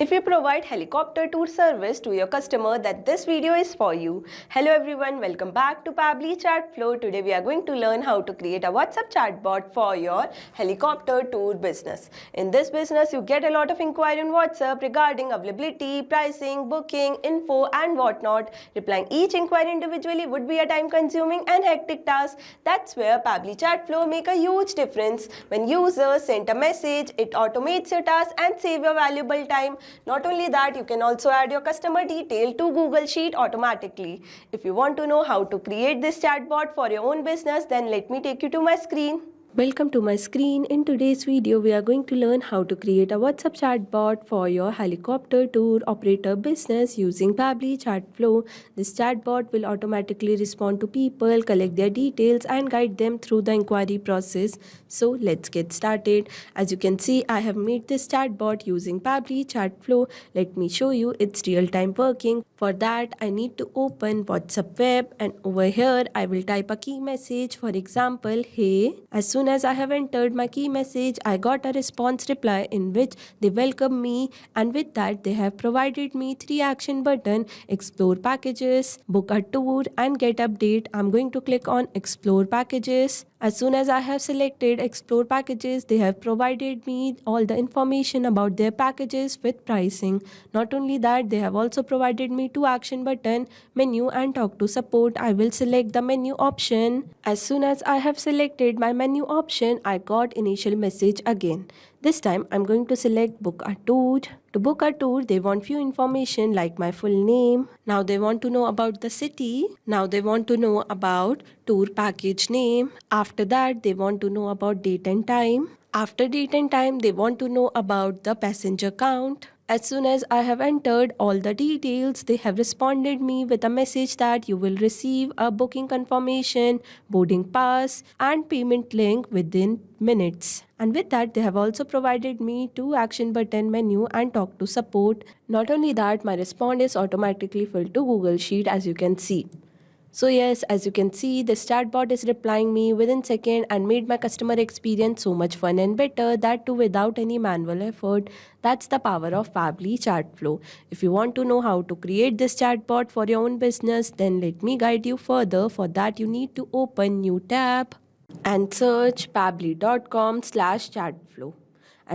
If you provide helicopter tour service to your customer, then this video is for you. Hello everyone, welcome back to Pabbly Chatflow. Today we are going to learn how to create a WhatsApp chatbot for your helicopter tour business. In this business, you get a lot of inquiry on WhatsApp regarding availability, pricing, booking, info and whatnot. Replying each inquiry individually would be a time-consuming and hectic task. That's where Pabbly Chatflow make a huge difference. When users send a message, it automates your task and save your valuable time. Not only that, you can also add your customer detail to Google Sheet automatically. If you want to know how to create this chatbot for your own business, then let me take you to my screen. Welcome to my screen. In today's video, we are going to learn how to create a WhatsApp chatbot for your helicopter tour operator business using Pabbly Chatflow. This chatbot will automatically respond to people, collect their details and guide them through the inquiry process. So let's get started. As you can see, I have made this chatbot using Pabbly Chatflow. Let me show you its real-time working. For that, I need to open WhatsApp web and over here, I will type a key message. For example, hey. As soon as I have entered my key message, I got a response reply in which they welcome me, and with that they have provided me 3 action button: explore packages, book a tour and get update. I'm going to click on explore packages. As soon as I have selected explore packages, they have provided me all the information about their packages with pricing. Not only that, they have also provided me 2 action button: menu and talk to support. I will select the menu option. As soon as I have selected my menu option, I got initial message again. This time I'm going to select book a tour. To book a tour, they want few information like my full name. Now they want to know about the city. Now they want to know about tour package name. After that, they want to know about date and time. After date and time, they want to know about the passenger count. As soon as I have entered all the details, they have responded me with a message that you will receive a booking confirmation, boarding pass and payment link within minutes. And with that, they have also provided me 2 action button: menu and talk to support. Not only that, my response is automatically filled to Google Sheet, as you can see. So yes, as you can see, this chatbot is replying me within second and made my customer experience so much fun and better, that too without any manual effort. That's the power of Pabbly Chatflow. If you want to know how to create this chatbot for your own business, then let me guide you further. For that, you need to open new tab and search pabbly.com/chatflow.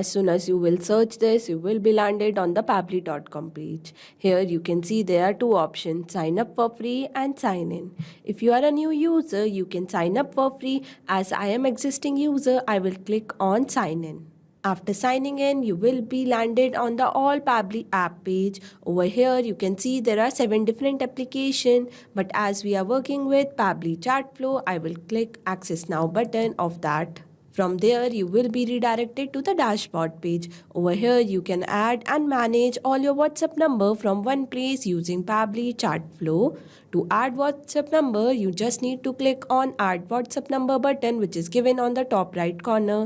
As soon as you will search this, you will be landed on the pabbly.com page. Here you can see there are 2 options: sign up for free and sign in. If you are a new user, you can sign up for free. As I am existing user, I will click on sign in. After signing in, you will be landed on the All Pabbly app page. Over here, you can see there are 7 different applications, but as we are working with Pabbly Chatflow, I will click Access Now button of that. From there, you will be redirected to the dashboard page. Over here, you can add and manage all your WhatsApp number from one place using Pabbly Chatflow. To add WhatsApp number, you just need to click on Add WhatsApp Number button, which is given on the top right corner.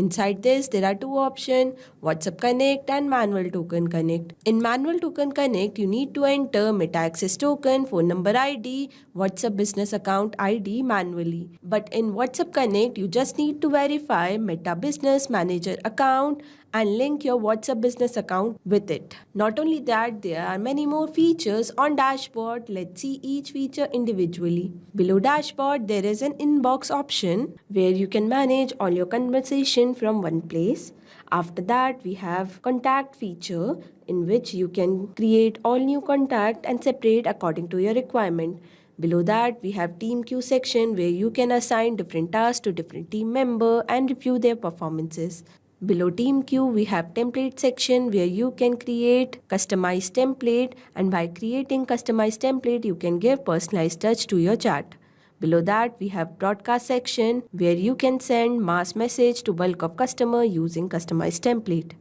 Inside this, there are 2 options: WhatsApp Connect and Manual Token Connect. In Manual Token Connect, you need to enter Meta Access Token, phone number ID, WhatsApp Business Account ID manually. But in WhatsApp Connect, you just need to verify Meta Business Manager account and link your WhatsApp business account with it. Not only that, there are many more features on dashboard. Let's see each feature individually. Below dashboard, there is an inbox option where you can manage all your conversation from one place. After that, we have contact feature in which you can create all new contact and separate according to your requirement. Below that, we have team queue section where you can assign different tasks to different team member and review their performances. Below team queue, we have template section where you can create customized template, and by creating customized template, you can give personalized touch to your chat. Below that, we have broadcast section where you can send mass message to bulk of customer using customized template.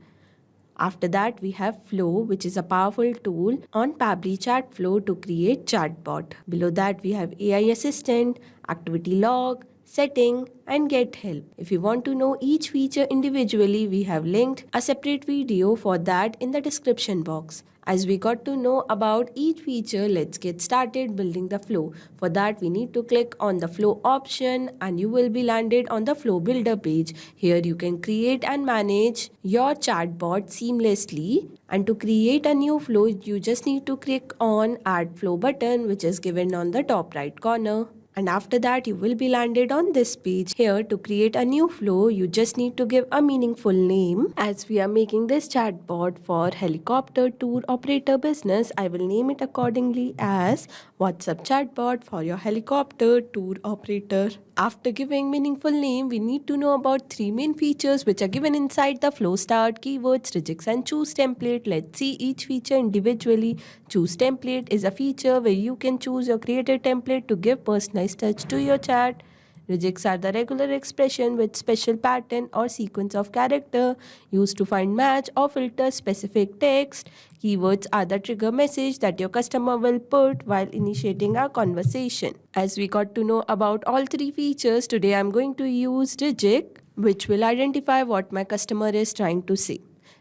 After that, we have Flow, which is a powerful tool on Pabbly Chatflow to create chatbot. Below that, we have AI Assistant, Activity Log, setting, and get help. If you want to know each feature individually, we have linked a separate video for that in the description box. As we got to know about each feature, let's get started building the flow. For that, we need to click on the flow option and you will be landed on the flow builder page. Here you can create and manage your chatbot seamlessly. And to create a new flow, you just need to click on add flow button, which is given on the top right corner. And after that, you will be landed on this page. Here, to create a new flow, you just need to give a meaningful name. As we are making this chatbot for helicopter tour operator business, I will name it accordingly as WhatsApp chatbot for your helicopter tour operator. After giving meaningful name, we need to know about 3 main features which are given inside the flow: start, keywords, regex, and choose template. Let's see each feature individually. Choose template is a feature where you can choose your created template to give personalized touch to your chat. Regex are the regular expression with special pattern or sequence of character used to find match or filter specific text. Keywords are the trigger message that your customer will put while initiating a conversation. As we got to know about all 3 features, today I'm going to use Regex, which will identify what my customer is trying to say.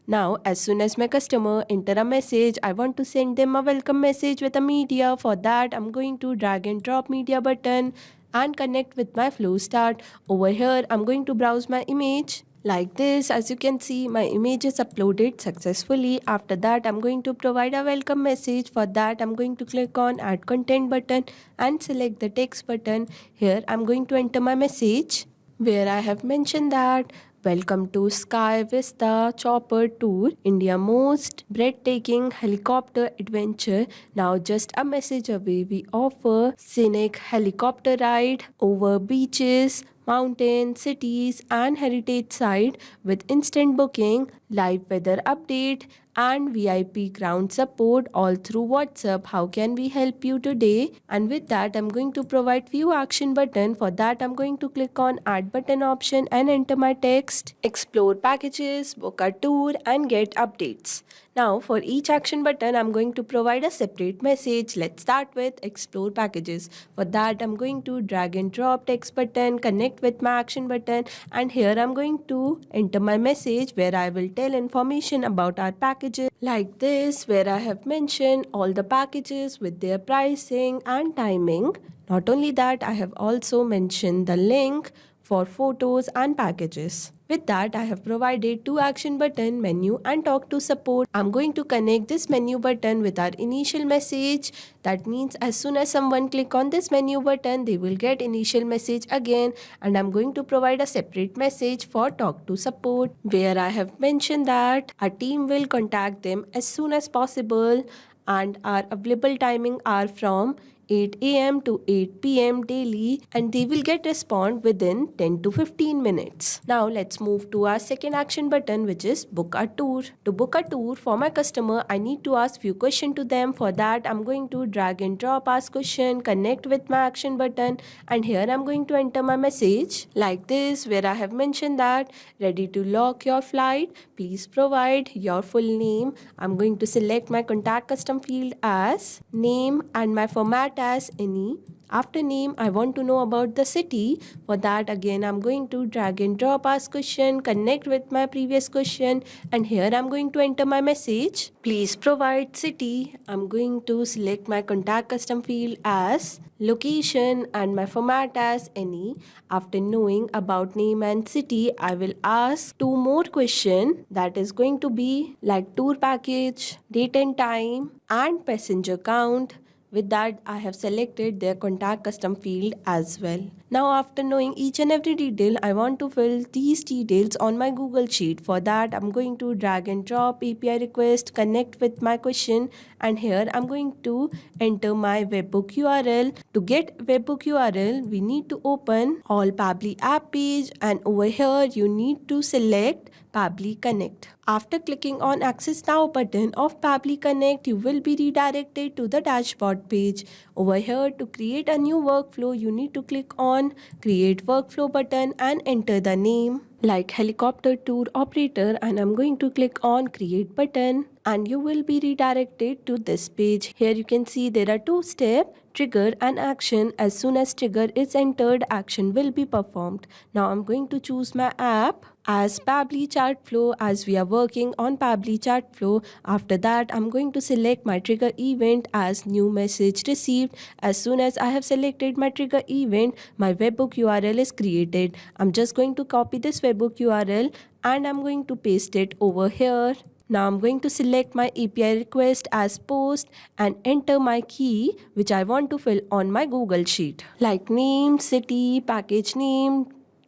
Now, as soon as my customer enter a message, I want to send them a welcome message with a media. For that, I'm going to drag and drop media button and connect with my flow start. Over here, I'm going to browse my image. Like this, as you can see, my image is uploaded successfully. After that, I'm going to provide a welcome message. For that, I'm going to click on add content button and select the text button. Here, I'm going to enter my message where I have mentioned that welcome to Sky Vista Chopper Tour, India's most breathtaking helicopter adventure. Now just a message away, we offer scenic helicopter ride over beaches, mountains, cities, and heritage site with instant booking, live weather update, and VIP ground support all through WhatsApp. How can we help you today? And with that, I'm going to provide few action button. For that, I'm going to click on add button option and enter my text, explore packages, book a tour, and get updates. Now for each action button, I'm going to provide a separate message. Let's start with explore packages. For that, I'm going to drag and drop text button, connect with my action button, and here I'm going to enter my message where I will tell information about our packages like this, where I have mentioned all the packages with their pricing and timing. Not only that, I have also mentioned the link for photos and packages. With that, I have provided 2 action button, menu and talk to support. I'm going to connect this menu button with our initial message. That means as soon as someone click on this menu button, they will get initial message again, and I'm going to provide a separate message for talk to support where I have mentioned that our team will contact them as soon as possible and our available timing are from 8 a.m. to 8 p.m. daily, and they will get respond within 10 to 15 minutes. Now let's move to our second action button, which is book a tour. To book a tour for my customer, I need to ask few questions to them. For that, I'm going to drag and drop ask question, connect with my action button, and here I'm going to enter my message like this, where I have mentioned that ready to lock your flight, please provide your full name. I'm going to select my contact custom field as name and my format as any. After name, I want to know about the city. For that, again, I'm going to drag and drop ask question, connect with my previous question, and here I'm going to enter my message. Please provide city. I'm going to select my contact custom field as location and my format as any. After knowing about name and city, I will ask 2 more questions, that is going to be like tour package, date and time, and passenger count. With that, I have selected their contact custom field as well. Now after knowing each and every detail, I want to fill these details on my Google Sheet. For that, I'm going to drag and drop API request, connect with my question, and here I'm going to enter my webhook URL. To get webhook URL, we need to open all Pabbly app page, and over here you need to select Pabbly Connect. After clicking on Access Now button of Pabbly Connect, you will be redirected to the dashboard page. Over here, to create a new workflow, you need to click on Create Workflow button and enter the name like Helicopter Tour Operator, and I'm going to click on Create button. and you will be redirected to this page. Here you can see there are two steps: trigger and action. As soon as trigger is entered, action will be performed. Now I'm going to choose my app as Pabbly Chartflow, as we are working on Pabbly Chartflow. After that, I'm going to select my trigger event as new message received. As soon as I have selected my trigger event, my webhook URL is created. I'm just going to copy this webhook URL and I'm going to paste it over here. Now I'm going to select my API request as post and enter my key which I want to fill on my Google Sheet, like name, city, package name,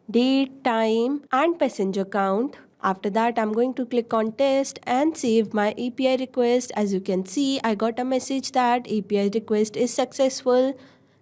date, time and passenger count. After that, I'm going to click on test and save my API request. As you can see, I got a message that API request is successful.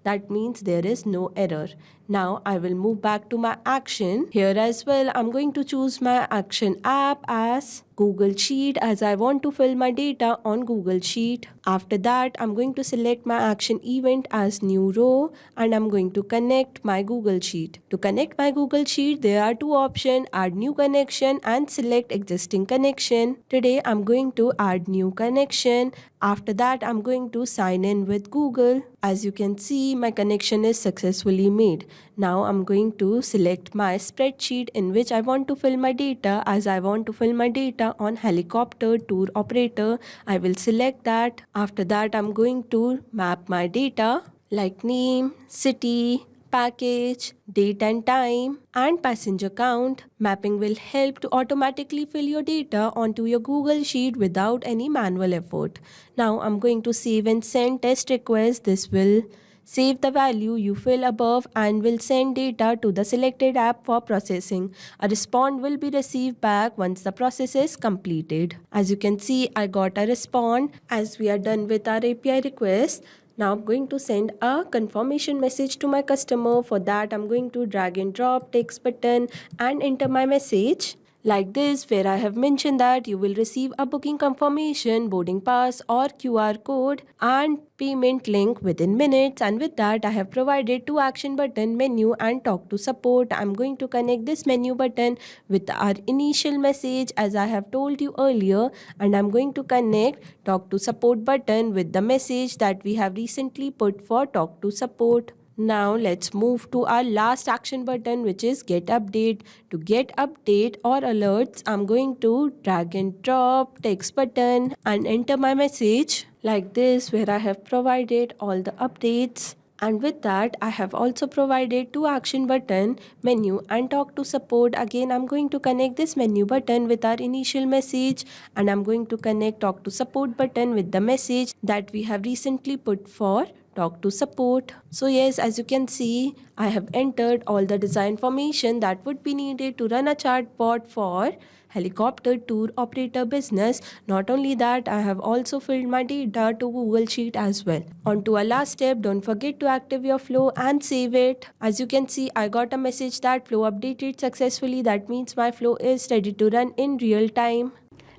That means there is no error. Now I will move back to my action. Here as well, I'm going to choose my action app as Google Sheet, as I want to fill my data on Google Sheet. After that, I'm going to select my action event as new row and I'm going to connect my Google Sheet. To connect my Google Sheet, there are two options: add new connection and select existing connection. Today, I'm going to add new connection. After that, I'm going to sign in with Google. As you can see, my connection is successfully made. Now I'm going to select my spreadsheet in which I want to fill my data, as I want to fill my data on helicopter tour operator. I will select that. After that, I'm going to map my data like name, city, package, date and time and passenger count. Mapping will help to automatically fill your data onto your Google Sheet without any manual effort. Now I'm going to save and send test request. This will save the value you fill above and will send data to the selected app for processing. A response will be received back once the process is completed. As you can see, I got a response as we are done with our API request. Now I'm going to send a confirmation message to my customer. For that, I'm going to drag and drop text button and enter my message like this, where I have mentioned that you will receive a booking confirmation, boarding pass or QR code and payment link within minutes. And with that, I have provided two action button, menu and talk to support. I'm going to connect this menu button with our initial message as I have told you earlier, and I'm going to connect talk to support button with the message that we have recently put for talk to support. Now let's move to our last action button, which is get update. To get update or alerts, I'm going to drag and drop text button and enter my message like this, where I have provided all the updates. And with that, I have also provided two action button, menu and talk to support. Again, I'm going to connect this menu button with our initial message and I'm going to connect talk to support button with the message that we have recently put for talk to support. So yes, as you can see, I have entered all the design information that would be needed to run a chatbot for helicopter tour operator business. Not only that, I have also filled my data to Google Sheet as well. On to our last step, don't forget to active your flow and save it. As you can see, I got a message that flow updated successfully. That means my flow is ready to run in real time.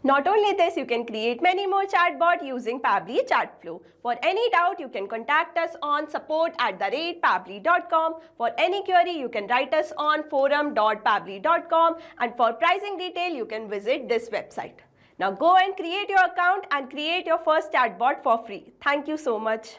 Not only this, you can create many more chatbot using Pabbly Chartflow. For any doubt, you can contact us on support@pabbly.com. For any query, you can write us on forum.pabbly.com, and for pricing detail, you can visit this website. Now go and create your account and create your first chatbot for free. Thank you so much.